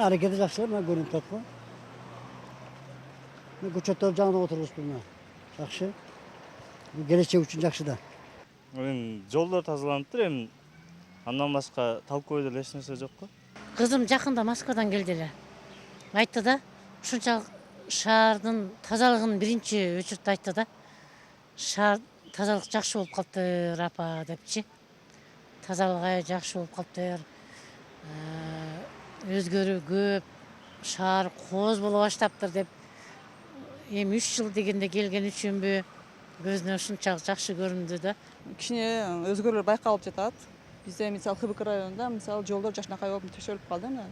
hareketi жақсы, мына көрініп тұрады ғой. Мына көшеттер жағына отырғызып тұр мына. Жақсы. Bu geleceği için жақсы да. Эми жолдор тазаланып тур, эми андан башка талкуу деле эч нерсе жок го. Кызым жакында Москвадан келди эле. Айтты да, ушунчалык шаардын тазалыгын биринчи өчүртүп айтты да. Шаар тазалык жакшы болуп калыптыр апа депчи. Тазалык жакшы болуп калыптыр. Өзгөрүү көп. Шаар кооз боло баштаптыр деп. Эми 3 жыл дегенде келген үчүнбү көзүнө ушунчалык жакшы көрүндү да. Кичине өзгөрүүлөр байкалып жатат. Бизде мисалы КБК районунда мисалы жолдор жакшынакай болуп текшерилип калды мына.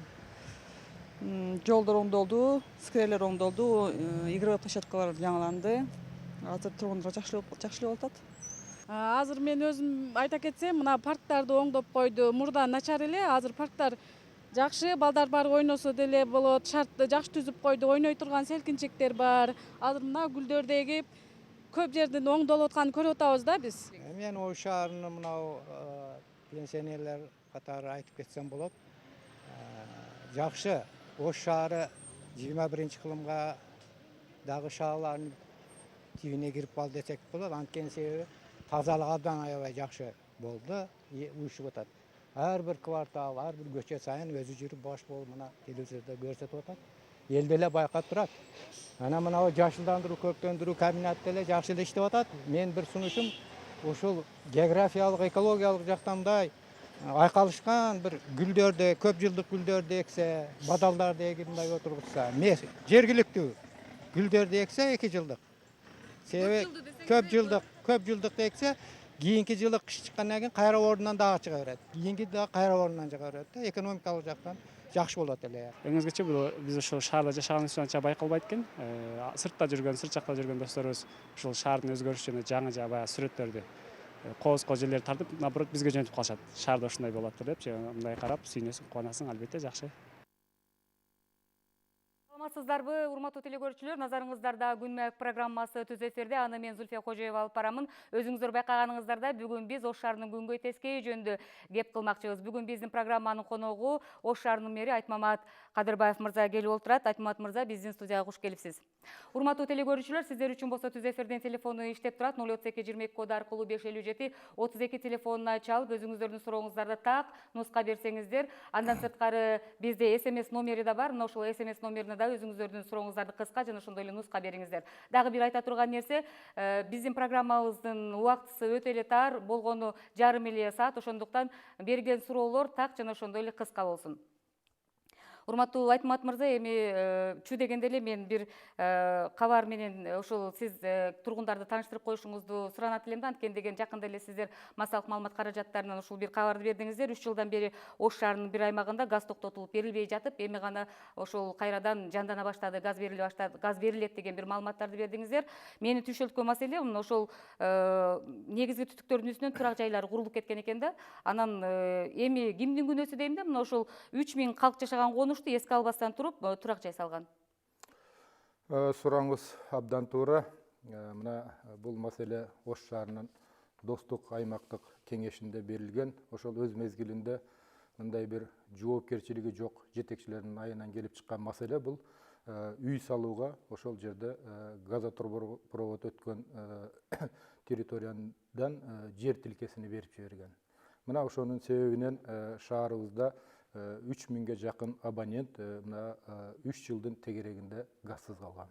Жолдор оңдолду, скверлер оңдолду, игровой площадкалар жаңыланды. Азыр тургундарга жакшылык болуп атат. Азыр мен өзүм айта кетсем, мына парктарды оңдоп койду. Мурда начар эле, азыр парктар жакшы, балдар бар ойносо деле болот. Шартты жакшы түзүп койду, ойной турган селкинчектер бар. Азыр мына гүлдөрдү эгип, көп жердин оңдолуп атканын көрүп атабыз да биз. Мен Ош шаарынын мынау пенсионерлер катары айтып кетсем болот. Жакшы, Ош шаары 21-кылымга дагы шаарлардын тибине кирип калды десек болот. Анткени себеби тазалык абдан аябай жакшы болду, уюшуп атат. Ар бир квартал, ар бир көчө сайын өзү жүрүп бош болуп мына телевизордо көрсөтүп атат. Эл деле байкап турат. Ана мынау жашылдандыруу, көктөндүрүү кабинети деле жакшы эле иштеп атат. Мен бир сунушум ушул географиялык, экологиялык жактан мындай айкалышкан бир гүлдөрдү, көп жылдык гүлдөрдү эксе, бадалдарды эгип мындай отургузса, жергиликтүү гүлдөрдү эксе 2 жылдык. Себеби көп жылдык эксе, кийинки жылы кыш чыккандан кийин кайра ордунан дагы чыга берет. Кийинки дагы кайра ордунан чыга берет да. Экономикалык жактан жакшы болот эле. Өзгөчө бул биз ошол шаарда жашаганыбыз үчүн анча байкалбайт экен. Сырт жакта жүргөн досторубуз ушул шаардын өзгөрүшүнө жаңы баягы сүрөттөрдү кооз жерлерди тартып, наоборот бизге жөнөтүп калышат. Шаарда ушундай болот депчи, мындай карап сүйүнөсүң, кубанасың, албетте жакшы. Саламатсыздарбы, урматтуу телекөрүүчүлөр, назарыңыздарда күн маек программасы түз эфирде. Аны мен Зульфия Кожоева алып барамын. Өзүңүздөр байкаганыңыздарда бүгүн биз Ош шаарынын күнгөй тескейи жөнүндө кеп кылмакчыбыз. Бүгүн биздин программанын коногу Ош шаарынын мэри Айтмамат Кадырбаев мырза келип отурат. Айтмамат мырза, биздин студияга куш келипсиз. Урматтуу телекөрүүчүлөр, сиздер үчүн болсо түз эфирдин телефону иштеп турат. 03222 коду аркылуу 557-32 телефонуна чалып, өзүңүздөрдүн сурооңуздарды так нуска берсеңиздер. Андан сырткары бизде СМС номери да бар. Ошол СМС номерине да өзүңүздөрдүн сурооңуздарды кыска жана ошондой эле нуска бериңиздер. Дагы бир айта турган нерсе, биздин программабыздын убактысы өтө эле тар, болгону жарым эле саат, ошондуктан берген суроолор так жана ошондой эле кыска болсун. Урматтуу Айтмамат мырза, эми чү дегенде эле мен бир кабар менен ошол сиз тургундарды тааныштырып коюшуңузду суранат элем да. Анткени деген жакында эле сиздер массалык маалымат каражаттарынан ушул бир кабарды бердиңиздер. 3 жылдан бери Ош шаарынын бир аймагында газ токтотулуп берилбей жатып, эми гана ошол кайрадан жандана баштады, газ берилет деген бир маалыматтарды бердиңиздер. Мени түйшөлткөн маселе ошол негизги түтүктөрдүн үстүнөн турак жайлар курулуп кеткен экен да. Анан эми кимдин күнөөсү дейм да, мына ошол 3000 калк жашаган конушту эске албастан туруп турак жай салган. Сураңыз абдан туура. Мына бул маселе Ош шаарынын достук аймактык кеңешинде берилген. Ошол өз мезгилинде мындай бир жоопкерчилиги жок жетекчилердин айынан келип чыккан маселе бул үй салууга ошол жерде газопровод өткөн территориядан жер тилкесини берип жиберген. Мына ошонун себебинен шаарыбызда 3000ге жакын абонент 3 жылдын тегерегинде газсыз калган.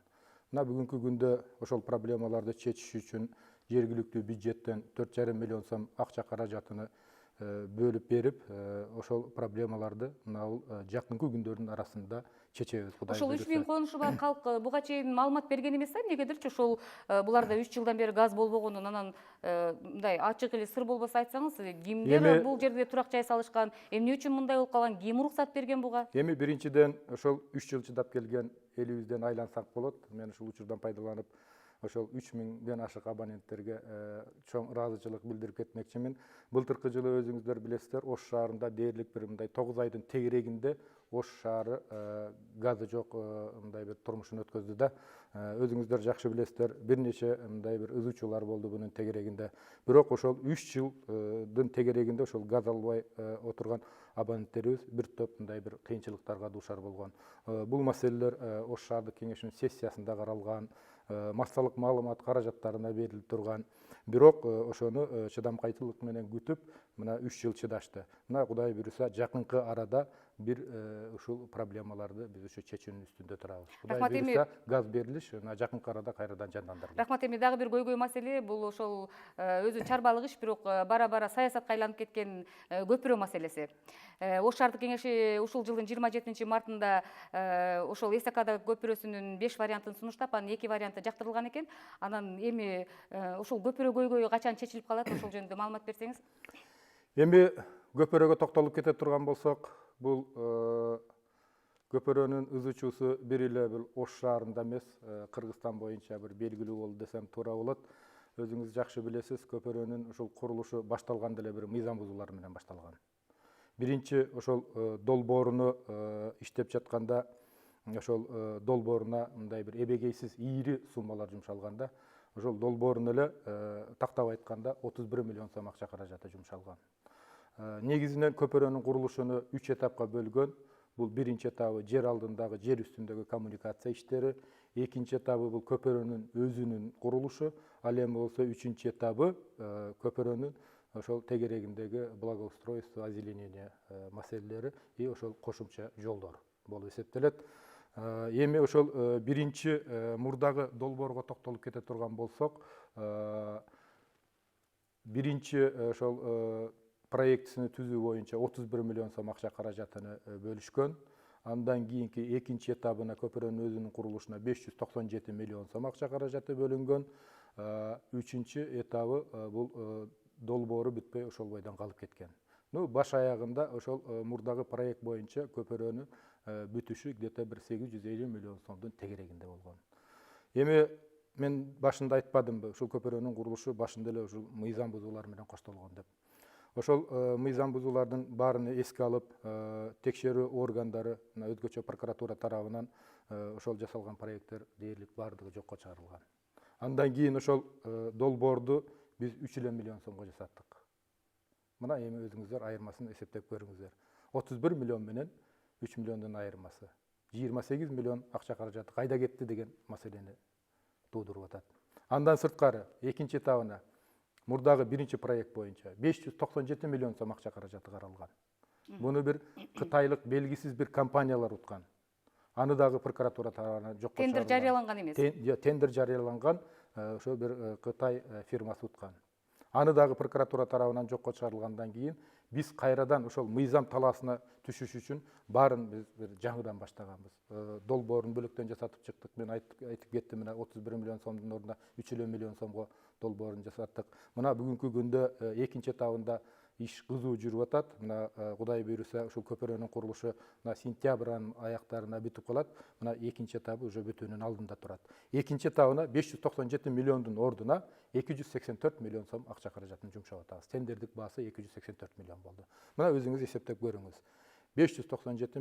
Мына бүгүнкү күндө ошол проблемаларды чечиш үчүн жергиликтүү бюджеттен 4,5 миллион сом акча каражатыны бөлүп берип, ошол проблемаларды жакынкы күндөрдүн арасында чечебиз. Ошол 3000 конушу бар калк буга чейин маалымат берген эмес да, эмнегедирчи ошол буларда 3 жылдан бери газ болбогонун, анан мындай ачык эле сыр болбосо айтсаңыз, кимдер бул жерде турак жай салышкан, эмне үчүн мындай болуп калган, ким уруксат берген буга? Эми биринчиден ошол 3 жыл чыдап келген элибизден айлансак болот. Мен ушул учурдан пайдаланып ошол 3000ден ашык абоненттерге чоң ыраазычылык билдирип кетмекчимин. Былтыркы жылы өзүңүздөр билесиздер, Ош шаарында дээрлик бир мындай 9 айдын тегерегинде Ош шаары газы жок мындай бир турмушун өткөздү да. Өзүңүздөр жакшы билесиздер, бир нече мындай бир ызычуулар болду бунун тегерегинде. Бирок ошол 3 жылдын тегерегинде ошол газ албай отурган абоненттерибиз бир топ мындай бир кыйынчылыктарга дуушар болгон. Бул маселелер Ош шаардык кеңешинин сессиясында каралган, массалык маалымат каражаттарына берилип турган. Бирок ошону чыдамкайтылык менен күтүп, мына 3 жыл чыдашты. Мына Кудай буйруса жакынкы арада бир ушул проблемаларды биз ушу чечүүнүн үстүндө турабыз. Кудай буйруса газ берилиш мына жакынкы арада кайрадан жандандырылат. Рахмат. Эми дагы бир көйгөй маселе бул ошол өзү чарбалык иш, бирок бара-бара саясатка айланып кеткен көпүрө маселеси. Ош шаардык кеңеши ушул жылдын 27 мартында ошол эстакада көпүрөсүнүн 5 вариантын сунуштап, анын 2 варианты жактырылган экен. Анан эми ушул көпүрө көйгөйү качан чечилип калат, ошол жөнүндө маалымат берсеңиз. Эми көпүрөгө токтолуп кете турган болсок, бул көпүрөнүн ызычуусу бир эле бул Ош шаарында эмес, Кыргызстан боюнча бир белгилүү болду десем туура болот. Өзүңүз жакшы билесиз, көпүрөнүн ушул курулушу башталганда эле бир мыйзам бузуулар менен башталган. Биринчи ошол долбооруну иштеп жатканда, ошол долбооруна мындай бир эбегейсиз ийри суммалар жумшалганда, ошол долбоорун эле тактап айтканда 31 миллион сом акча каражаты жумшалган. Негизинен көпүрөнүн курулушуну 3 этапка бөлгөн. Бул биринчи этабы жер алдындагы, жер үстүндөгү коммуникация иштери, экинчи этабы бул көпүрөнүн өзүнүн курулушу, ал эми болсо үчүнчү этабы көпүрөнүн ошол тегерегиндеги благоустройство, озеленение маселелери и ошол кошумча жолдор болуп эсептелет. Эми ошол биринчи мурдагы долбоорго токтолуп кете турган болсок, биринчи ошол проектисini түзүү боюнча 31 миллион сом акча каражатыны бөлүшкөн. Андан кийинки экинчи этабына көпүрөнүн өзүнүн курулушуна 597 миллион сом акча каражаты бөлүнгөн. Үчүнчү этабы бул долбоору бүтпөй ошол бойдон калып кеткен. Баш аягында ошол мурдагы проект боюнча көпүрөнүн бүтүшү где-то 850 миллион сомдун тегерегинде болгон. Эми мен башында айтпадымбы, ушул көпүрөнүн курулушу башында эле ушул мыйзам бузуулар менен коштолгон деп. Ошол мыйзам бузуулардын баарын эске алып, текшерүү органдары, өзгөчө прокуратура тарабынан ошол жасалган проекттер дээрлик баардыгы жокко чыгарылган. Андан кийин ошол долбоорду биз 3 миллион сомго жасаттык. Мына эми өзүңүздөр айырмасын эсептеп көрүңүздөр. 31 миллион менен 3 миллиондун айырмасы. 28 миллион акча каражаты кайда кетти деген маселени туудуруп атат. Андан сырткары экинчи этабына мурдагы биринчи проект боюнча 597 миллион сом акча каражаты каралган. Буну бир кытайлык белгисиз бир компаниялар уткан. Аны дагы прокуратура тарабынан жокко чыгарылган. Тендер жарыяланган эмес. Тендер жарыяланган, ошо бир Кытай фирмасы уткан. Аны дагы прокуратура тарабынан жокко чыгарылгандан кийин биз кайрадан ошол мыйзам талаасына түшүш үчүн баарын биз бир жаңыдан баштаганбыз. Долбоорун бөлөктөн жасатып чыктык. Мен айтып кеттим, мына 31 миллион сомдун ордуна 3 миллион сомго долбоорун жасаттык. Мына бүгүнкү күндө экинчи этабында иш кызуу жүрүп атат. Мына Кудай буйруса ушул көпүрөнүн курулушу мына сентябрдын аяктарына бүтүп калат. Мына экинчи этабы уже бүтүүнүн алдында турат. Экинчи этабына 597 миллиондун ордуна 284 миллион сом акча каражатын жумшап атабыз. Тендердик баасы 284 миллион болду. Мына өзүңүз эсептеп көрүңүз. 597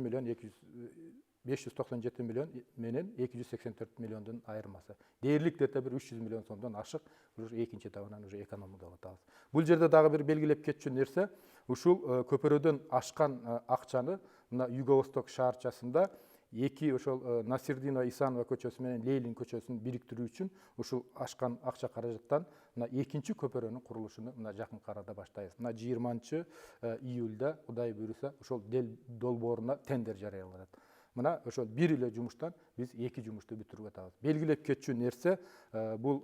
миллион менен 284 миллиондун айырмасы. Дээрлик дете бир 300 миллион сомдон ашык ушу экинчи этабынан уже экономдоп атабыз. Бул жерде дагы бир белгилеп кетчү нерсе, ушул көпүрөдөн ашкан акчаны мына Юго-Восток шаарчасында эки ошол Насирдинова Исанова көчөсү менен Лейлин көчөсүн бириктирүү үчүн ушул ашкан акча каражаттан мына экинчи көпүрөнүн курулушуну мына жакынкы арада баштайбыз. Мына 20 июлда Кудай буйруса ошол долбооруна тендер жарыяланат. Мына ошол бир эле жумуштан биз эки жумушту бүтүрүп атабыз. Белгилеп кетчү нерсе, бул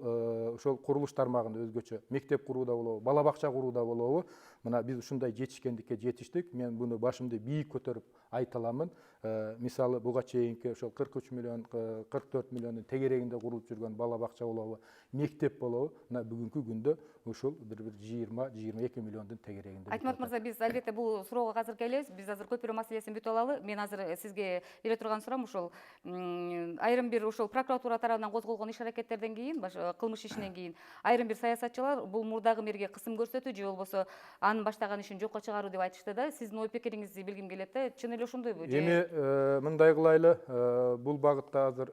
ошол курулуш тармагында өзгөчө мектеп курууда болобу, бала бакча курууда болобу, мына биз ушундай жетишкендикке жетиштик. Мен буну башымды бийик көтөрүп айта аламын. Мисалы буга чейинки ошол 43 миллион, 44 миллиондун тегерегинде курулуп жүргөн бала бакча болобу, мектеп болобу, мына бүгүнкү күндө ушул бир 20-22 миллиондун тегерегинде. Айтмат мырза, биз албетте бул суроого азыр келебиз. Биз азыр көпүрө маселесин бүтүп алалы. Мен азыр сизге бере турган сурам ушул айрым бир ошол прокуратура тарабынан козголгон иш аракеттерден кийин, кылмыш ишинен кийин айрым бир саясатчылар бул мурдагы мэрге кысым көрсөтүү же болбосо анын баштаган ишин жокко чыгаруу деп айтышты да. Сиздин ой пикириңизди билгим келет да. Чын эле эле ошондойбу? Эми мындай кылайлы, бул багытта азыр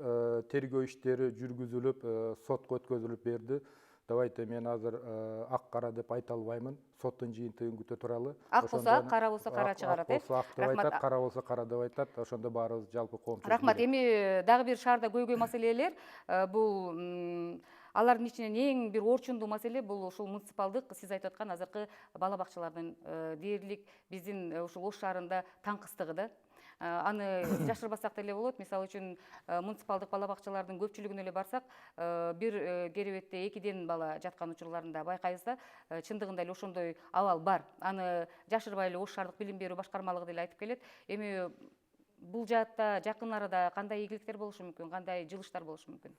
тергөө иштери жүргүзүлүп, сотко өткөзүлүп берди. Давайте мен азыр ак кара деп айта албаймын. Соттун жыйынтыгын күтө туралы. Ак болсо ак, кара болсо кара чыгарат, Ак болсо ак деп айтат, кара болсо кара деп айтат. Ошондо баарыбыз жалпы коомчулук. Рахмат. Эми дагы бир шаарда көйгөй маселелер бул алардын ичинен эң бир орчундуу маселе бул ушул муниципалдык, сиз айтып аткан азыркы бала бакчалардын дээрлик биздин ушул Ош шаарында таңкыстыгы да. Аны жашырбасак деле болот. Мисалы үчүн муниципалдык бала бакчалардын көпчүлүгүнө эле барсак, бир керебетте 2ден бала жаткан учурларында байкайбыз да, чындыгында эле ошондой абал бар. Аны жашырбай эле Ош шаардык билим берүү башкармалыгы деле айтып келет. Эми бул жаатта жакын арада кандай ийгиликтер болушу мүмкүн, кандай жылыштар болушу мүмкүн?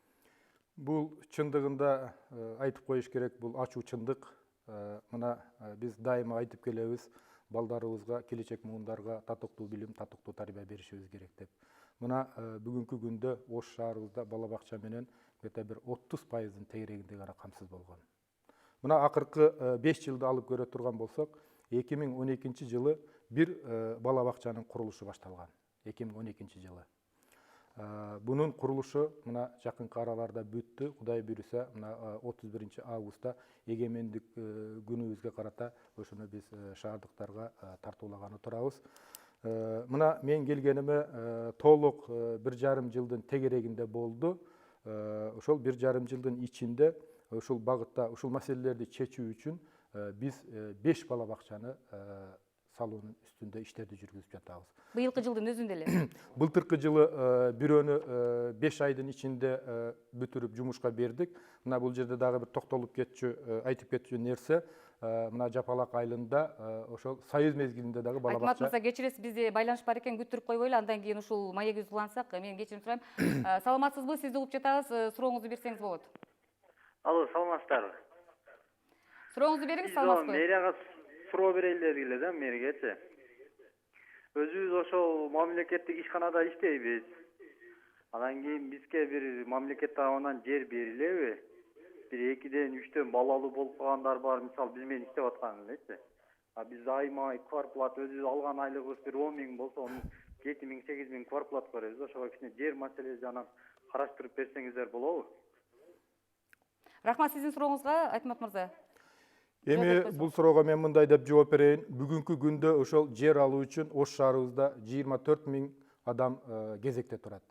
Бул чындыгында айтып коюш керек, бул ачуу чындык. Мына биз дайыма айтып келебиз, балдарыбызга, келечек муундарга татыктуу билим, татыктуу тарбия беришибиз керек деп. Мына бүгүнкү күндө Ош шаарыбызда бала бакча менен где-то бир 30%-ын тегерегинде гана камсыз болгон. Мына акыркы 5 жылды алып көрө турган болсок, 2012 жылы бир бала бакчанын курулушу башталган. 2012 жылы. Bunun kuruluşu mına жақын араларда бүттü. Құдай бүйрүсө, мына 31 августта эгемендик күнүбүзгө карата ошону биз шаардыктарга тартуулаганы турабыз. Мына мен келгениме толук 1,5 жылдын тегерегинде болду. Ошол 1,5 жылдын ичинде ушул багытта ушул маселелерди чечүү үчүн биз 5 бала бакчаны салуунун үстүндө иштерди жүргүзүп жатабыз. Быйылкы жылдын өзүндө эле. Былтыркы жылы бирөөнү 5 айдын ичинде бүтүрүп жумушка бердик. Мына бул жерде дагы бир токтолуп кетчү, айтып кетчү нерсе, мына Жапалак айылында ошол союз мезгилинде дагы бала бакча. Айтмат мырза, кечиресиз, бизде байланыш бар экен, күттүрүп койбойлу, андан кийин ушул маегибизди улантсак, мен кечирим сурайм. Саламатсызбы? Сизди угуп жатабыз, сурооңузду берсеңиз болот. Алло, саламатсыздарбы? Сурооңузду бериңиз, саламатсызбы? Мэрияга суроо берели дегиле да, мэригечи. Өзүбүз ошол мамлекеттик ишканада иштейбиз. Анан кийин бизге бир мамлекет тарабынан жер берилеби? Бир 2ден 3дөн балалуу болуп калгандар бар, мисалы биз менен иштеп аткан элечи. Биз айма квартплат өзүбүз алган айлыгыбыз бир 10 000 болсо, 7 000, 8 000 квартплат беребиз. Ошого кичине жер маселеси анан караштырып берсеңиздер болобу? Рахмат сиздин сурооңузга, Айтмат мырза. Эми бул суроого мен мындай деп жооп берейин. Бүгүнкү күндө ошол жер алуу үчүн Ош шаарыбызда 24 000 адам кезекте турат.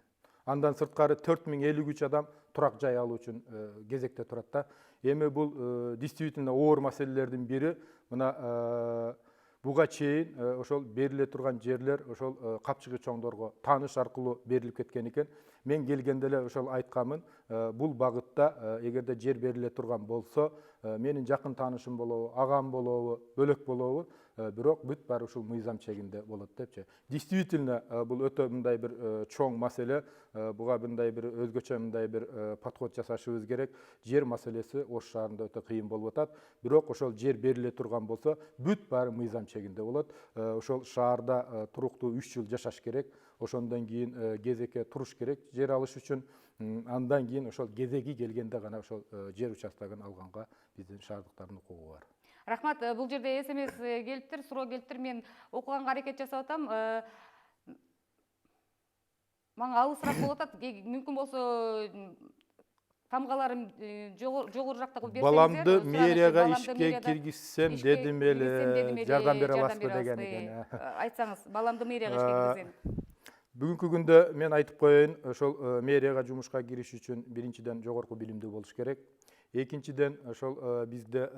Андан сырткары 4053 адам турак жай алуу үчүн кезекте турат да. Эми бул действительно оор маселелердин бири. Мына буга чейин ошол бериле турган жерлер ошол капчыгы чоңдорго тааныш аркылуу берилип кеткен экен. Мен келгенде эле ошол айткамын, бул багытта эгерде жер бериле турган болсо, менин жакын таанышым болобу, агам болобу, бөлөк болобу, бирок бүт баары ушул мыйзам чегинде болот депчи. Действительно, бул өтө мындай бир чоң маселе, буга мындай бир өзгөчө мындай бир подход жасашыбыз керек. Жер маселеси Ош шаарында өтө кыйын болуп атат. Бирок ошол жер бериле турган болсо, бүт баары мыйзам чегинде болот. Ошол шаарда туруктуу 3 жыл жашаш керек. Ошондон кийин кезекке туруш керек жер алыш үчүн. Андан кийин ошол кезеги келгенде гана ошол жер участогун алганга биздин шаардыктардын укугу бар. Рахмат, бул жерде СМС келиптир, суроо келиптир. Мен окуганга аракет жасап атам. Мага алысыраак болуп атат. Мүмкүн болсо тамгаларым жогору жакта кылып берсеңиздер. Баламды мэрияга ишке киргизсем дедим эле, жардам бере аласызбы деген экен. Айтсаңыз, баламды мэрияга ишке киргизем. Бүгүнкү күндө мен айтып коеюн, ошол мэрияга жумушка кириш үчүн биринчиден жогорку билимдүү болуш керек. Экинчиден ошол бизде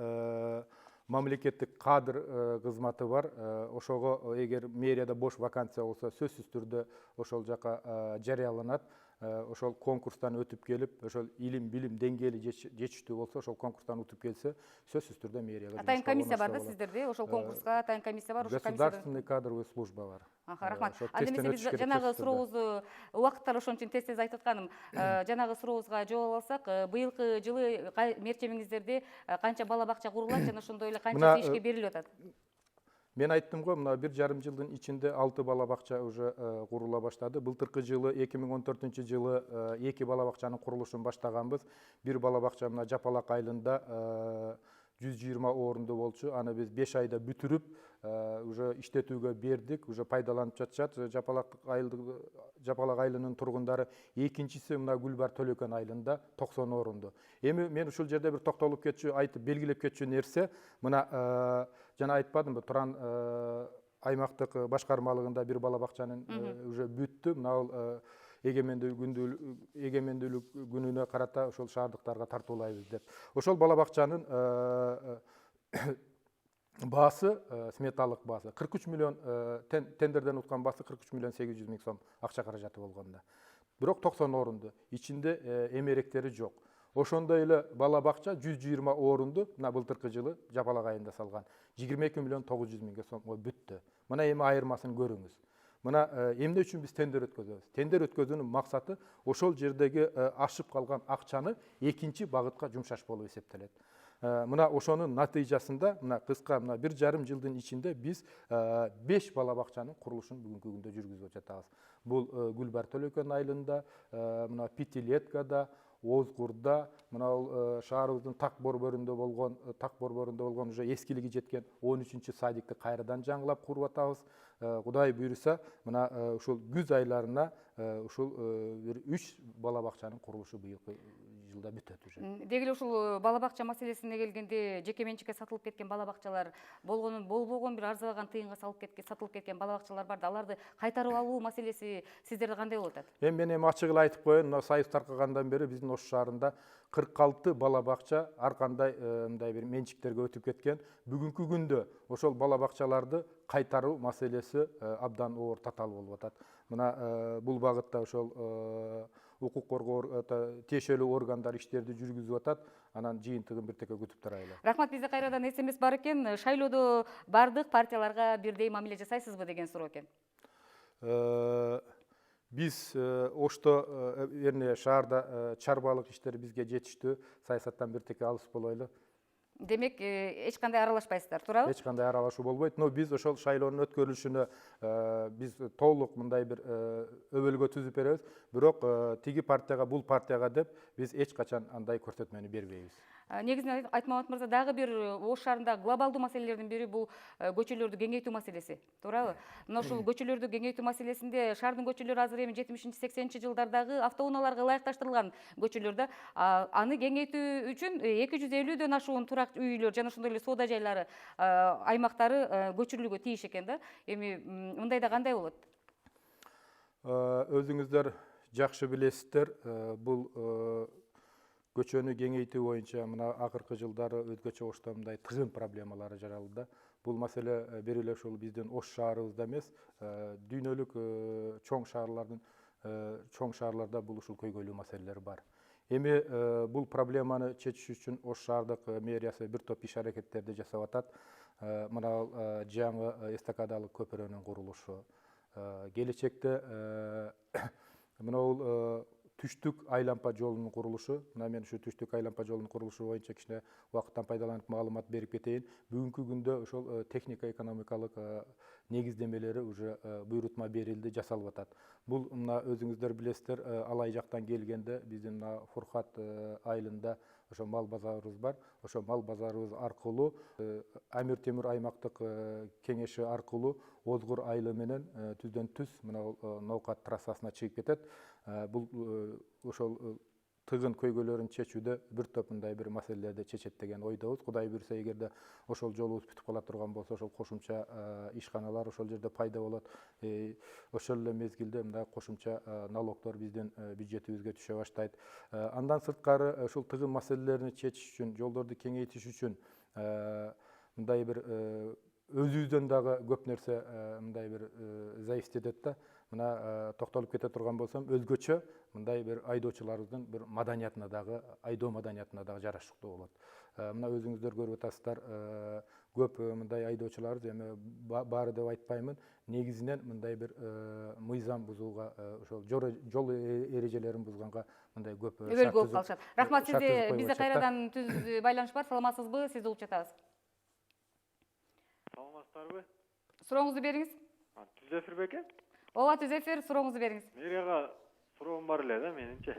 мамлекеттик кадр кызматы бар. Ошого эгер мэрияда бош вакансия болсо, сөзсүз түрдө ошол жака жарыяланат. Ошол конкурстан өтүп келип, ошол илим билим деңгээли жетиштүү болсо, ошол конкурстан өтүп келсе, сөзсүз түрдө мэрияга атайын комиссия бар да сиздерде? Ошол конкурска атайын комиссия бар, ошол комиссияда государственный кадровый служба бар. Рахмат. Анда эмесе биз жанагы сурообузду убакыттар ошон үчүн тез айтып атканым, жанагы сурообузга жооп алсак, быйылкы жылы мерчемиңиздерде канча бала бакча курулат жана ошондой эле канчасы ишке берилип атат? Мен айттым го, мына 1,5 жылдын ичинде 6 бала бакча уже курула баштады. Былтыркы жылы 2014 жылы 2 бала бакчанын курулушун баштаганбыз. Бир бала бакча мына Жапалак айылында 120 орунду болчу. Аны биз 5 айда бүтүрүп, уже иштетүүгө бердик, уже пайдаланып жатышат. Жапалак айылынын тургундары экинчиси мына Гүлбар Төлөкөн айылында 90 орунду. Эми мен ушул жерде бир токтолуп кетчү, айтып белгилеп кетчү нерсе, мына жана айтпадымбы, Туран аймактык башкармалыгында бир бала бакчанын уже бүттү. Мына ал эгемендүүлүк күнүнө карата ошол шаардыктарга тартуулайбыз деп. Ошол бала бакчанын баасы, сметалык баасы 43 миллион, тендерден уткан баасы 43 миллион 800 миң сом акча каражаты болгондо. Бирок 90 орунду, ичинде эмеректери жок. Ошондой эле бала бакча 120 орунду, мына былтыркы жылы Жапалак айында салган 22 миллион 900 миңге сомго бүттү. Мына эми айырмасын көрүңүз. Мына эмне үчүн биз тендер өткөзөбүз? Тендер өткөзүүнүн максаты ошол жердеги ашып калган акчаны экинчи багытка жумшаш болуп эсептелет. Мына ошонун натыйжасында мына кыска 1,5 жылдын ичинде биз 5 бала бакчанын курулушун бүгүнкү күндө жүргүзүп жатабыз. Бул Гүлбар Төлөкөн айылында, мына Пятилеткада, Озгурда, мына шаарыбыздын так борборунда болгон уже эскилиги жеткен 13-чү садикти кайрадан жаңылап куруп атабыз. Кудай буйруса, мына ушул күз айларына ушул 3 бала бакчанын курулушу быйылкы жылда бүтөт уже. Деги эле ушул бала бакча маселесине келгенде, жеке менчикке сатылып кеткен бала бакчалар болбогон бир арзыбаган тыйынга сатылып кеткен бала бакчалар бар да, аларды кайтарып алуу маселеси сиздерде кандай болуп атат? Мен ачык эле айтып коеюн, мына Союз таркагандан бери биздин Ош шаарында 46 бала бакча ар кандай мындай бир менчиктерге өтүп кеткен. Бүгүнкү күндө ошол бала бакчаларды кайтаруу маселеси абдан оор татаал болуп атат. Мына бул багытта ошол укук коргоо тиешелүү органдар иштерди жүргүзүп атат. Анан жыйынтыгын бир текке күтүп турайлы. Рахмат, бизде кайрадан СМС бар экен. Шайлоодо бардык партияларга бирдей мамиле жасайсызбы деген суроо экен. Биз Ошто шаарда чарбалык иштер бизге жетиштүү, саясаттан бир текке алыс болойлу. Демек, эч кандай аралашпайсыздар, туурабы? Эч кандай аралашуу болбойт, но биз ошол шайлоонун өткөрүлүшүнө биз толук мындай бир өбөлгө түзүп беребиз. Бирок тиги партияга, бул партияга деп биз эч качан андай көрсөтмөнү бербейбиз. Негизинен Айтмамат мырза, дагы бир Ош шаарындагы глобалдуу маселелердин бири бул көчөлөрдү кеңейтүү маселеси, туурабы? Мына ушул көчөлөрдү кеңейтүү маселесинде шаардын көчөлөрү азыр эми 70-80 жылдардагы автоунааларга ылайыкташтырылган көчөлөр да. Аны кеңейтүү үчүн 250дөн ашуун турак үйлөр жана ошондой эле соода жайлары аймактары көчүрүлүүгө тийиш экен да. Эми мындайда кандай болот? Өзүңүздөр жакшы билесиздер, бул көчөнү кеңейтүү боюнча мына акыркы жылдары өзгөчө Ошто мындай тыгын проблемалары жаралды. Бул маселе бир эле ушул биздин Ош шаарыбызда эмес, дүйнөлүк чоң шаарларда бул ушул көйгөйлүү маселелер бар. Эми бул проблеманы чечиш үчүн Ош шаардык мэриясы бир топ иш аракеттерди жасап атат. Мына жаңы эстакадалык көпүрөнүн курулушу, келечекте мына бул түштүк айлампа жолунун курулушу. Мына мен ушу түштүк айлампа жолунун курулушу боюнча кичине убакыттан пайдаланып маалымат берип кетейин. Бүгүнкү күндө ошол техника экономикалык негиздемелери уже буйрутма берилди, жасалып атат. Бул мына өзүңүздөр билесиздер, Алай жактан келгенде биздин мына Фуркат айылында ошо мал базарыбыз бар. Ошо мал базарыбыз аркылуу Амир Темир аймактык кеңеши аркылуу Озгур айылы менен түздөн түз мына Ноокат трассасына чыгып кетет. Бул ошол тыгын көйгөйлөрүн чечүүдө бир топ мындай бир маселелерди чечет деген ойдобуз. Кудай буйруса, эгерде ошол жолубуз бүтүп кала турган болсо, ошол кошумча ишканалар ошол жерде пайда болот. Ошол эле мезгилде мындай кошумча налогдор биздин бюджетибизге түшө баштайт. Андан сырткары ушул тыгын маселелерин чечиш үчүн, жолдорду кеңейтиш үчүн мындай бир өзүбүздөн дагы көп нерсе мындай бир заистедет да. Мына токтолуп кете турган болсом, өзгөчө мындай бир айдоочуларыбыздын бир маданиятына дагы, айдоо маданиятына дагы жараштыктуу болот. Мына өзүңүздөр көрүп атасыздар, көп мындай айдоочуларыбыз, эми баары деп айтпаймын, негизинен мындай бир мыйзам бузууга, ошол жол эрежелерин бузганга мындай көп өбөл болуп калышат. Рахмат, бизде кайрадан түз байланыш бар. Саламатсызбы? Сизди угуп жатабыз. Саламатсыздарбы? Сурооңузду бериңиз. Түз эфир бекен? Ооба, түз эфир, сурооңузду бериңиз. Мэрияга суроом бар эле да менинче.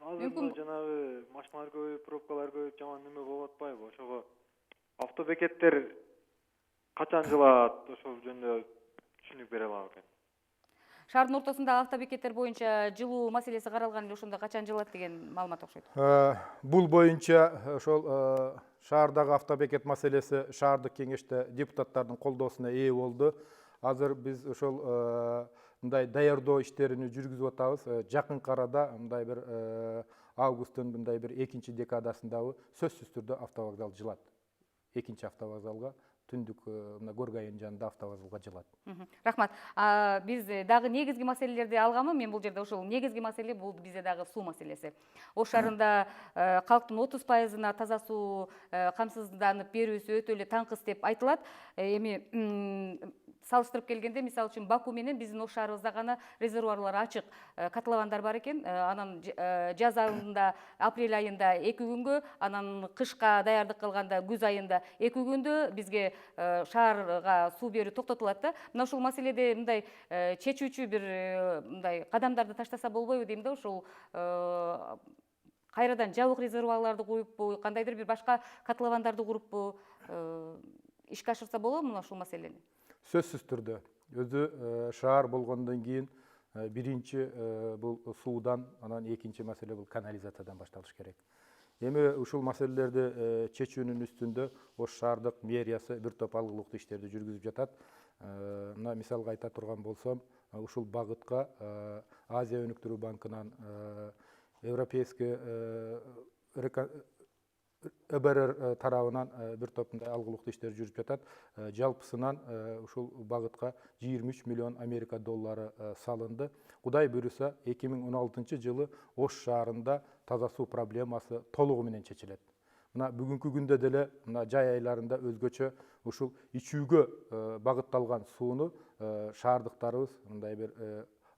Азыр мына жанагы машиналар көбөйүп, пробкалар көбөйүп, жаман неме болуп атпайбы? Ошого автобекеттер качан жылат? Ошол жөнүндө түшүнүк бере алабы экен? Шаардын ортосундагы автобекеттер боюнча жылуу маселеси каралган эле, ошондо качан жылат деген маалымат окшойт. Бул боюнча ошол шаардагы автобекет маселеси шаардык кеңеште депутаттардын колдоосуна ээ болду. Азыр биз ошол мындай даярдоо иштерин жүргүзүп атабыз. Жакынкы арада мындай бир августтун мындай бир экинчи декадасындагы сөзсүз түрдө автовокзал жылат. Экинчи автовокзалга түндүк мына Горгай айынын жанында автовокзалга жылат. Рахмат. Биз дагы негизги маселелерди алганбы? Мен бул жерде ошол негизги маселе бул бизде дагы суу маселеси. Ош шаарында калктын 30%-на таза суу камсызданып берүүсү өтө эле таңкыс деп айтылат. Эми салыштырып келгенде, мисалы үчүн Баку менен биздин Ош шаарыбызда гана резервуарлар ачык, котловандар бар экен. Анан жаз айында, апрель айында 2 күнгө, анан кышка даярдык кылганда күз айында 2 күндө бизге шаарга суу берүү токтотулат да. Мына ушул маселеде мындай чечүүчү бир мындай кадамдарды таштаса болбойбу дейм да. Ушул кайрадан жабык резервуарларды куюппу, кандайдыр бир башка котловандарды куруппу, ишке ашырса болобу мына ушул маселени? Сөзсүз түрдө өзү шаар болгондон кийин биринчи бул суудан, анан экинчи маселе бул канализациядан башталыш керек. Эми ушул маселелерди чечүүнүн үстүндө Ош шаардык мэриясы бир топ алгылыктуу иштерди жүргүзүп жатат. Мына мисалга айта турган болсом, ушул багытка Азия өнүктүрүү банкынан, Европейский ЭБРР тарабынан бир топ алгылыктуу иштер жүрүп жатат. Жалпысынан ушул багытка 23 миллион Америка доллары салынды. Кудай буйруса 2016 жылы Ош шаарында таза суу проблемасы толугу менен чечилет. Мына бүгүнкү күндө деле мына жай айларында өзгөчө ушул ичүүгө багытталган сууну шаардыктарыбыз мындай бир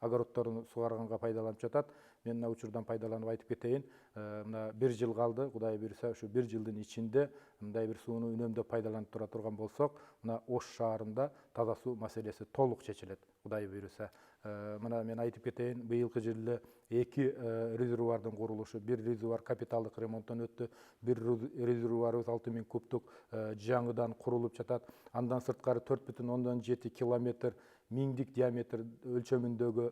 огородторун сугарганга пайдаланып жатат. Мен мына учурдан пайдаланып айтып кетейин. Мына 1 жыл калды. Кудай буйруса ушу 1 жылдын ичинде мындай бир сууну үнөмдөп пайдаланып тура турган болсок, мына Ош шаарында таза суу маселеси толук чечилет. Кудай буйруса. Мына мен айтып кетейин, быйылкы жылы 2 резервуардын курулушу, 1 резервуар капиталдык ремонттон өттү, 1 резервуарыбыз 6000 кубтук жаңыдан курулуп жатат. Андан сырткары 4,7 километр миңдик диаметр өлчөмүндөгү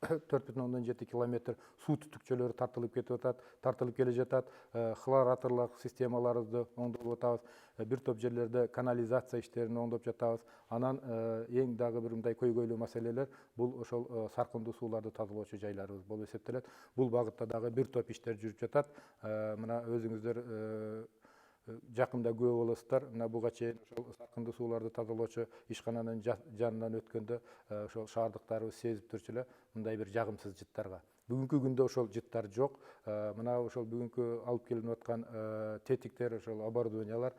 4,7 километр суу түтүкчөлөрү тартылып келе жатат. Хлораторлук системаларыбызды оңдоп атабыз. Бир топ жерлерде канализация иштерин оңдоп жатабыз. Анан эң дагы бир мындай көйгөйлүү маселелер бул ошол саркындуу сууларды тазалоочу жайларыбыз болуп эсептелет. Бул багытта дагы бир топ иштер жүрүп жатат. Мына өзүңүздөр жакында күбө болосуздар. Мына буга чейин ошол саркындуу сууларды тазалоочу ишкананын жанынан өткөндө ошол шаардыктарыбыз сезип турчу эле мындай бир жагымсыз жыттарга. Бүгүнкү күндө ошол жыттар жок. Мына ошол бүгүнкү алып келинип аткан тетиктер, ошол оборудованиялар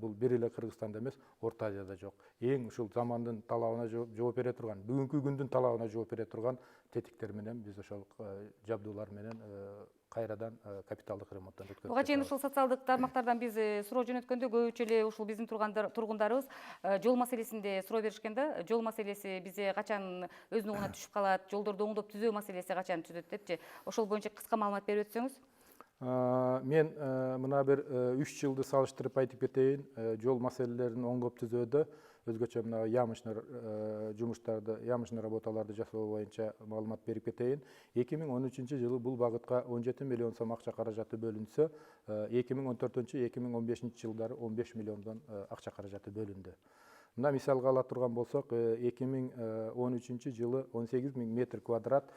бул бир эле Кыргызстанда эмес, Орто Азияда жок. Эң ушул замандын талабына жооп бере турган, бүгүнкү күндүн талабына жооп бере турган тетиктер менен биз ошол жабдуулар менен кайрадан капиталдык ремонттон өткөрүп. Буга чейин ушул социалдык тармактардан биз суроо жөнөткөндө көбүнчө эле ушул биздин тургундарыбыз жол маселесинде суроо беришкен да. Жол маселеси бизде качан өзүнүн угуна түшүп калат, жолдорду оңдоп түзөө маселеси качан түзөт депчи. Ошол боюнча кыска маалымат берип өтсөңүз. Мен мына бир 3 жылды салыштырып айтып кетейин. Жол маселелерин оңдоп түзөөдө өзгөчө мына ямочный жумуштарды, ямочный работаларды жасоо боюнча маалымат берип кетейин. 2013 жылы бул багытка 17 миллион сом акча каражаты бөлүнсө, 2014-2015 жылдары 15 миллиондон акча каражаты бөлүндү. Мына мисалга ала турган болсок, 2013 жылы 18 000 метр квадрат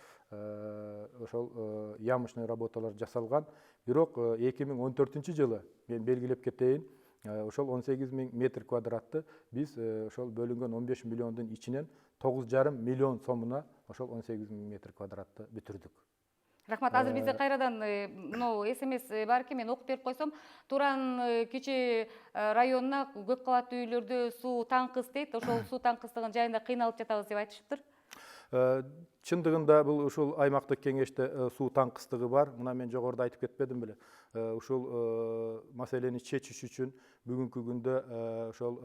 ошол ямочный работалар жасалган. Бирок 2014 жылы мен белгилеп кетейин, ошол 18 000 метр квадратты биз ошол бөлүнгөн 15 миллиондун ичинен 9,5 миллион сомуна ошол 18 000 метр квадратты бүтүрдүк. Рахмат. Азыр бизде кайрадан СМС бар экен, мен окуп берип койсом. Туран Кичи районуна көп кабаттуу үйлөрдө суу таңкыс дейт. Ошол суу таңкыстыгын жайында кыйналып жатабыз деп айтышыптыр. чындыгында бул ушул аймактык кеңеште суу таңкыстыгы бар. Мына мен жогоруда айтып кетпедим беле. Ушул маселени чечиш үчүн бүгүнкү күндө ошол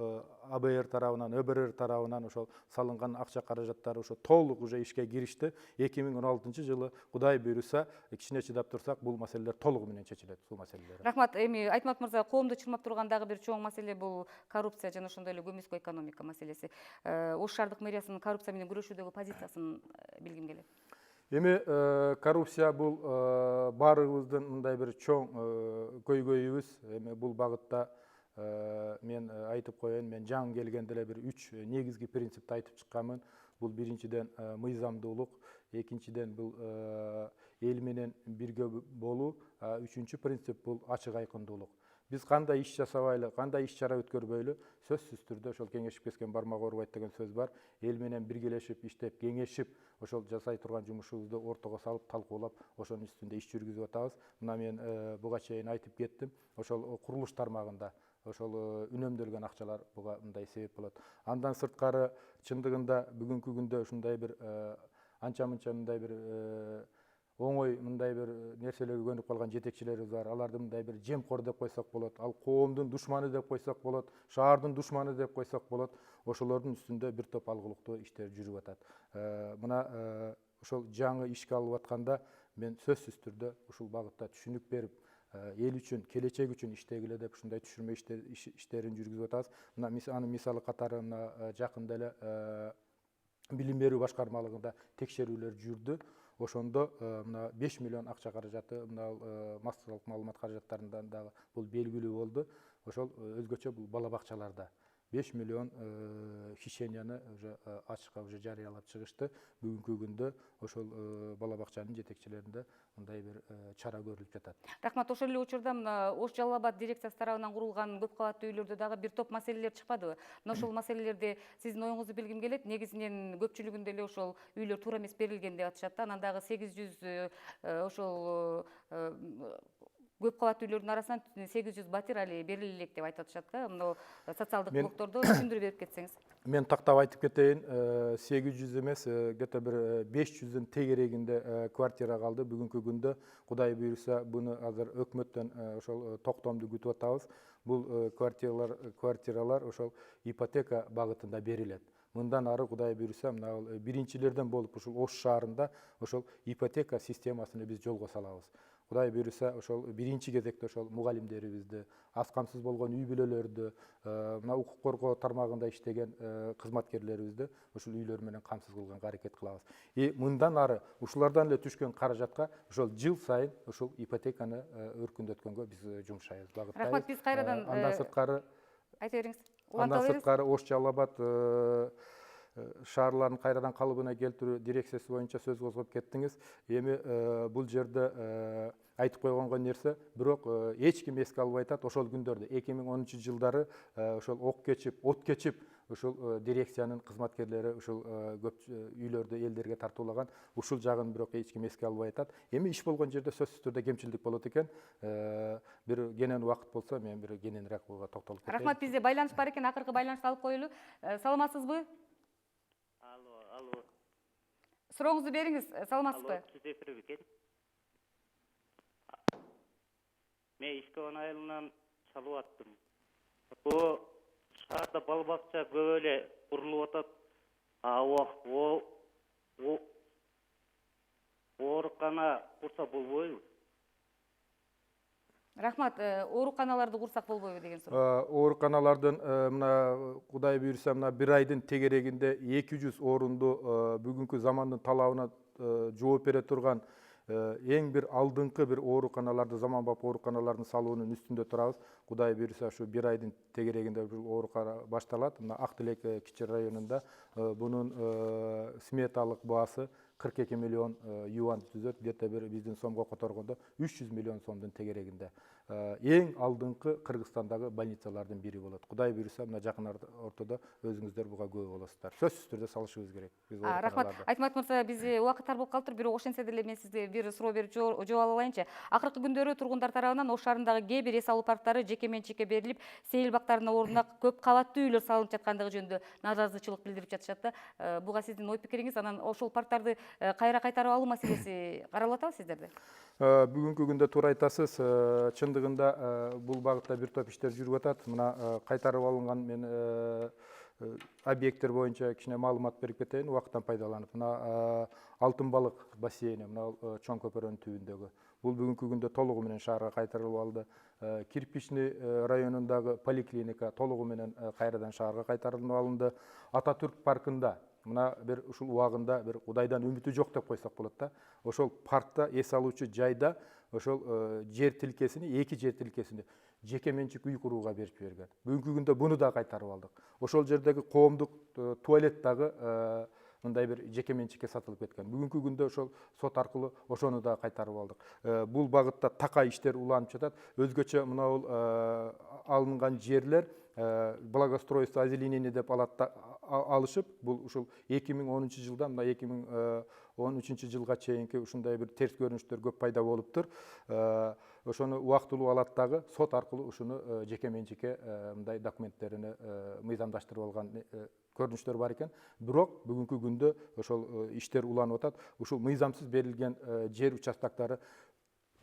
АБР тарабынан, ÖБР тарабынан ошол салынган акча каражаттары ошо толук уже ишке киришти. 2016 жылы Кудай буйруса, кичине чыдап турсак, бул маселелер толугу менен чечилет, суу маселелери. Рахмат. Эми Айтмат мырза, коомду чурмап турган дагы бир чоң маселе бул коррупция жана ошондой эле көмүскө экономика маселеси. Ош шаардык мэриясынын коррупция менен күрөшүүдөгү позициясын билгим келет. Эми коррупция бул баарыбыздын мындай бир чоң көйгөйүбүз. Эми бул багытта мен айтып коеюн, мен жаңы келгенде эле бир 3 негизги принципти айтып чыкканмын. Бул биринчиден мыйзамдуулук, экинчиден бул эл менен бирге болуу, үчүнчү принцип бул ачык айкындуулук. Биз кандай иш жасабайлы, кандай иш чара өткөрбөйлү, сөзсүз түрдө ошол кеңешип кескен бармак оорубайт деген сөз бар. Эл менен биргелешип, иштеп, кеңешип, ошол жасай турган жумушубузду ортого салып, талкуулап, ошонун үстүндө иш жүргүзүп атабыз. Мына мен буга чейин айтып кеттим. Ошол курулуш тармагында ошол үнөмдөлгөн акчалар буга мындай себеп болот. Андан сырткары чындыгында бүгүнкү күндө ушундай бир анча-мынча мындай бир оңой мындай бир нерселерге көнүп калган жетекчилерибиз бар. Аларды мындай бир жемкор деп койсок болот, ал коомдун душманы деп койсок болот, шаардын душманы деп койсок болот. Ошолордун үстүндө бир топ алгылыктуу иштер жүрүп атат. Мына ошол жаңы ишке алып атканда мен сөзсүз түрдө ушул багытта түшүнүк берип, эл үчүн, келечек үчүн иштегиле деп ушундай түшүрмө иштерин жүргүзүп атабыз. Мына анын мисалы катары мына жакында эле билим берүү башкармалыгында текшерүүлөр жүрдү. Ошондо мына 5 миллион акча каражаты мына массалык маалымат каражаттарынан дагы бул белгилүү болду. Ошол өзгөчө бул бала бакчаларда 5 миллион хищенияны уже ачыкка уже жарыялап чыгышты. Бүгүнкү күндө ошол бала бакчанын жетекчилеринде мындай бир чара көрүлүп жатат. Рахмат. Ошол эле учурда мына Ош Жалал Абад дирекциясы тарабынан курулган көп кабаттуу үйлөрдө дагы бир топ маселелер чыкпадыбы? Мына ошол маселелерди сиздин оюңузду билгим келет. Негизинен көпчүлүгүндө эле ошол үйлөр туура эмес берилген деп атышат да. Анан дагы 800 ошол көп кабаттуу үйлөрдүн арасынан 800 батир али бериле элек деп айтып атышат да. Мына социалдык блоктордо түшүндүрүп берип кетсеңиз. Мен тактап айтып кетейин, 800 эмес, где-то бир 500-дун тегерегинде квартира калды. Бүгүнкү күндө Кудай буйруса, буну азыр өкмөттөн ошол токтомду күтүп атабыз. Бул квартиралар ошол ипотека багытында берилет. Мындан ары Кудай буйруса, мына биринчилерден болуп ушул Ош шаарында ошол ипотека системасын биз жолго салабыз. Кудай буйруса, ошол биринчи кезекте ошол мугалимдерибизди, аз камсыз болгон үй бүлөлөрдү, мына укук коргоо тармагында иштеген кызматкерлерибизди ушул үйлөр менен камсыз кылганга аракет кылабыз. Мындан ары ушулардан эле түшкөн каражатка ошол жыл сайын ушул ипотеканы өркүндөткөнгө биз жумшайбыз, багыттайбыз. Рахмат. Биз кайрадан андан сырткары айта бериңиз. Андан сырткары Ош Жалал Абад шаарларын кайрадан калыбына келтирүү дирекциясы боюнча сөз козгоп кеттиңиз. Эми бул жерде айтып койгонго нерсе, бирок эч ким эске албай атат. Ошол күндөрдө 2010 жылдары ошол ок кечип, от кечип, ушул дирекциянын кызматкерлери ушул көп үйлөрдү элдерге тартуулаган. Ушул жагын бирок эч ким эске албай атат. Эми иш болгон жерде сөзсүз түрдө кемчилдик болот экен. Бир кенен убакыт болсо мен бир кененирээк буга токтолуп кетейин. Рахмат. Бизде байланыш бар экен. Акыркы байланышты алып коелу. Саламатсызбы? Алло. Сурооңузду бериңиз. Саламатсызбы? Түз эфир бекен. Мен Ишкебан айылынан чалып аттым. О шаарда бала бакча көп эле курулуп атат. Оорукана курса болбойбу? Рахмат. Ооруканаларды курсак болбойбу деген суроо. Ооруканалардын мына Кудай буйруса, мына бир айдын тегерегинде 200 орунду бүгүнкү замандын талабына жооп бере турган эң бир алдыңкы бир ооруканаларды, заманбап ооруканалардын салуунун үстүндө турабыз. Кудай буйруса, ушу бир айдын тегерегинде бул оорукана башталат. Мына Ак Тилек кичи районунда бунун сметалык баасы 42 миллион юан түзөт, где-то бир биздин сомго которгондо 300 миллион сомдун тегерегинде. Эң алдыңкы Кыргызстандагы больницалардын бири болот. Кудай буйруса, мына жакын ортодо өзүңүздөр буга күбө болосуздар. Сөзсүз түрдө салышыбыз керек. Рахмат. Айтмат мырза, бизде убакыттар болуп калыптыр, бирок ошентсе деле мен сизге бир суроо берип жооп ала алайынчы. Акыркы күндөрү тургундар тарабынан Ош шаарындагы кээ бир эс алуу парктары жеке менчикке берилип, сейил бактарынын ордуна көп кабаттуу үйлөр салынып жаткандыгы жөнүндө наразычылык билдирип жатышат да. Буга сиздин ой пикириңиз, анан ошол парктарды кайра кайтарып алуу маселеси каралып атабы сиздерде? Бүгүнкү күндө туура айтасыз. Чындыгында бул багытта бир топ иштер жүрүп атат. Мына кайтарып алынган мен объекттер боюнча кичине маалымат берип кетейин убакыттан пайдаланып. Мына Алтын балык бассейни, мына чоң көпөрөнүн түбүндөгү. Бул бүгүнкү күндө толугу менен шаарга кайтарылып алды. Кирпичный районундагы поликлиника толугу менен кайрадан шаарга кайтарылып алынды. Ататүрк паркында мына бир ушул убагында бир Кудайдан үмүтү жок деп койсок болот да. Ошол паркта эс алуучу жайда ошол жер тилкесини, эки жер тилкесини жеке менчик үй курууга берип жиберген. Бүгүнкү күндө буну да кайтарып алдык. Ошол жердеги коомдук туалет дагы мындай бир жеке менчикке сатылып кеткен. Бүгүнкү күндө ошол сот аркылуу ошону да кайтарып алдык. Бул багытта такай иштер уланып жатат. Өзгөчө мына бул алынган жерлер благоустройство озеленение деп алышып, бул ушул 2010 жылдан мына 2013 жылга чейинки ушундай бир терс көрүнүштөр көп пайда болуптур. Ошону убактылуу алат дагы сот аркылуу ушуну жеке менчикке мындай документтерин мыйзамдаштырып алган көрүнүштөр бар экен. Бирок бүгүнкү күндө ошол иштер уланып атат. Ушул мыйзамсыз берилген жер участоктары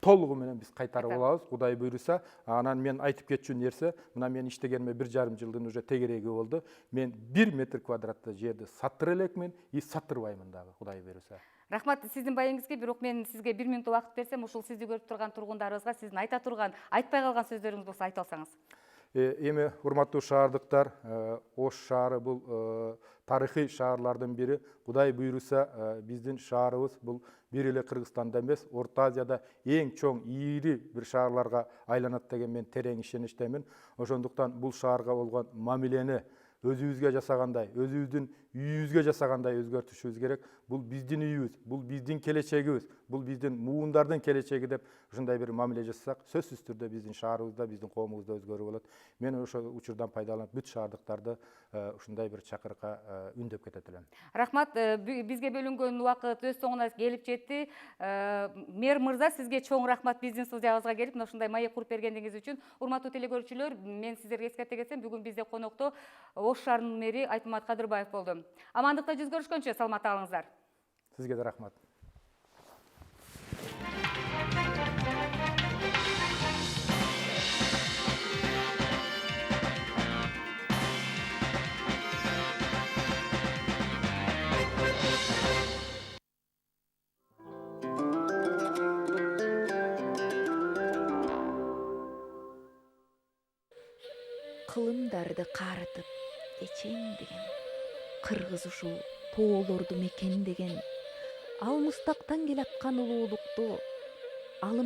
толугу менен биз кайтарып алабыз, Кудай буйруса. Анан мен айтып кетчү нерсе, мына мен иштегениме 1,5 жылдын уже тегереги болду. Мен 1 метр квадратты жерди саттыра элекмин, саттырбаймын дагы, Кудай буйруса. Рахмат сиздин байыңызга, бирок мен сизге 1 мүнөт убакыт берсем, ушул сизди көрүп турган тургундарыбызга сиздин айта турган, айтпай калган сөздөрүңүз болсо айта алсаңыз. Эми урматтуу шаардыктар, Ош шаары бул тарыхый шаарлардын бири. Кудай буйруса, биздин шаарыбыз бул бир эле Кыргызстанда эмес, Орто Азияда эң чоң, ийри бир шаарларга айланат деген мен терең ишеничтемин. Ошондуктан бул шаарга болгон мамилени өзүбүзгө жасагандай, өзүбүздүн үйүбүзгө жасагандай өзгөртүшүбүз керек. Бул биздин үйүбүз, бул биздин келечегибиз, бул биздин муундардын келечеги деп ушундай бир мамиле жасасак, сөзсүз түрдө биздин шаарыбызда, биздин коомубузда өзгөрүү болот. Мен ошол учурдан пайдаланып бүт шаардыктарды ушундай бир чакырыкка үндөп кетет элем. Рахмат, бизге бөлүнгөн убакыт өз соңуна келип жетти. Мэр мырза, сизге чоң рахмат биздин студиябызга келип, ушундай маек куруп бергениңиз үчүн. Урматтуу телекөрүүчүлөр, мен сиздерге эскерте кетсем, бүгүн бизде конокто Ош шаарынын мэри Айтмамат Кадырбаев болду. Амандыкта жүз көрүшкөнчө саламатта калыңыздар. Сизге да рахмат. Кылымдарды карытып эчем деген, кыргыз ушул тоолорду мекендеген, ал мустактан келаткан улуулукту алым